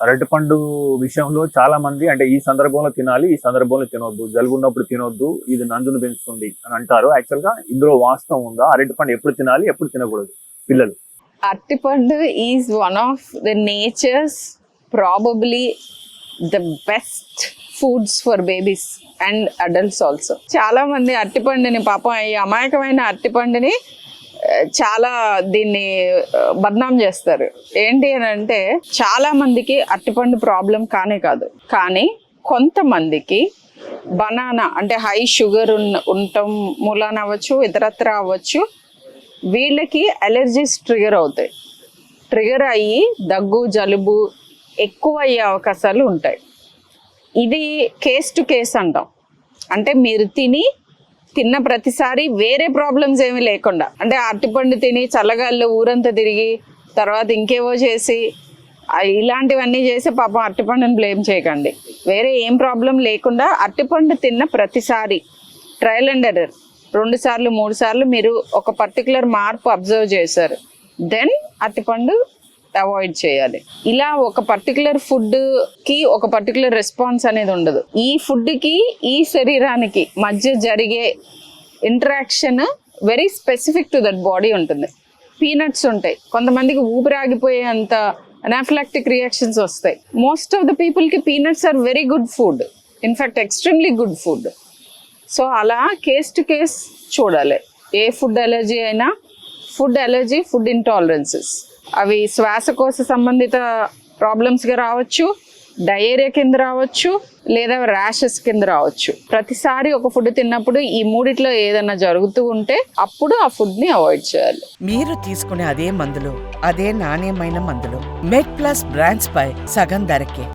అరటిపండు విషయంలో చాలా మంది అంటే ఈ సందర్భంలో తినాలి, ఈ సందర్భంలో తినొద్దు, జలుబు ఉన్నప్పుడు తినొద్దు, ఇది నంజును పెంచుతుంది అని అంటారు. యాక్చువల్ గా ఇందులో వాస్తవం ఉందా? అరటిపండు ఎప్పుడు తినాలి, ఎప్పుడు తినకూడదు పిల్లలు? అరటిపండు is one of the nature's probably the best foods for babies and adults also. చాలా మంది అరటిపండుని పాపం ఈ అమాయకమైన అరటిపండుని చాలా దీన్ని బద్నాం చేస్తారు. ఏంటి అని అంటే చాలా మందికి అరటిపండు ప్రాబ్లం కానే కాదు, కానీ కొంతమందికి బనానా అంటే హై షుగర్ ఉండటం మూలాన అవ్వచ్చు, ఇతరత్ర అవ్వచ్చు, వీళ్ళకి అలర్జీస్ ట్రిగర్ అవుతాయి. ట్రిగర్ అయ్యి దగ్గు జలుబు ఎక్కువ అయ్యే అవకాశాలు ఉంటాయి. ఇది కేస్ టు కేస్ అంటాం. అంటే మీరు తిన్న ప్రతిసారి వేరే ప్రాబ్లమ్స్ ఏమీ లేకుండా, అంటే అరటిపండు తిని చల్లగాల్లో ఊరంతా తిరిగి తర్వాత ఇంకేవో చేసి ఇలాంటివన్నీ చేసి పాపం అరటిపండుని బ్లేమ్ చేయకండి. వేరే ఏం ప్రాబ్లం లేకుండా అరటిపండు తిన్న ప్రతిసారి ట్రయల్ అండ్ ఎర్రర్ 2 సార్లు 3 సార్లు మీరు ఒక పర్టికులర్ మార్పు అబ్జర్వ్ చేశారు, దెన్ అరటిపండు అవాయిడ్ చేయాలి. ఇలా ఒక పర్టికులర్ ఫుడ్కి ఒక పర్టికులర్ రెస్పాన్స్ అనేది ఉండదు. ఈ ఫుడ్కి ఈ శరీరానికి మధ్య జరిగే interaction very specific to that body ఉంటుంది. పీనట్స్ ఉంటాయి, కొంతమందికి ఊపిరాగిపోయేంత అనాఫిలాక్టిక్ రియాక్షన్స్ వస్తాయి. మోస్ట్ ఆఫ్ ద పీపుల్కి peanuts are very good food, in fact extremely good food. So అలా కేస్ టు కేస్ చూడాలి. ఏ ఫుడ్ అలర్జీ అయినా, ఫుడ్ అలర్జీ, ఫుడ్ ఇంటాలరెన్సెస్, అవి శ్వాసకోశ సంబంధిత ప్రాబ్లమ్స్గా రావచ్చు, డయేరియా కింద రావచ్చు, లేదా ర్యాషెస్ కింద రావచ్చు. ప్రతిసారి ఒక ఫుడ్ తిన్నప్పుడు ఈ మూడిట్లో ఏదైనా జరుగుతూ ఉంటే అప్పుడు ఆ ఫుడ్ని అవాయిడ్ చేయాలి. మీరు తీసుకునే అదే మందులు, అదే నాణ్యమైన మందులు మెడ్ ప్లస్ బ్రాండ్స్ పై సగం ధరకే.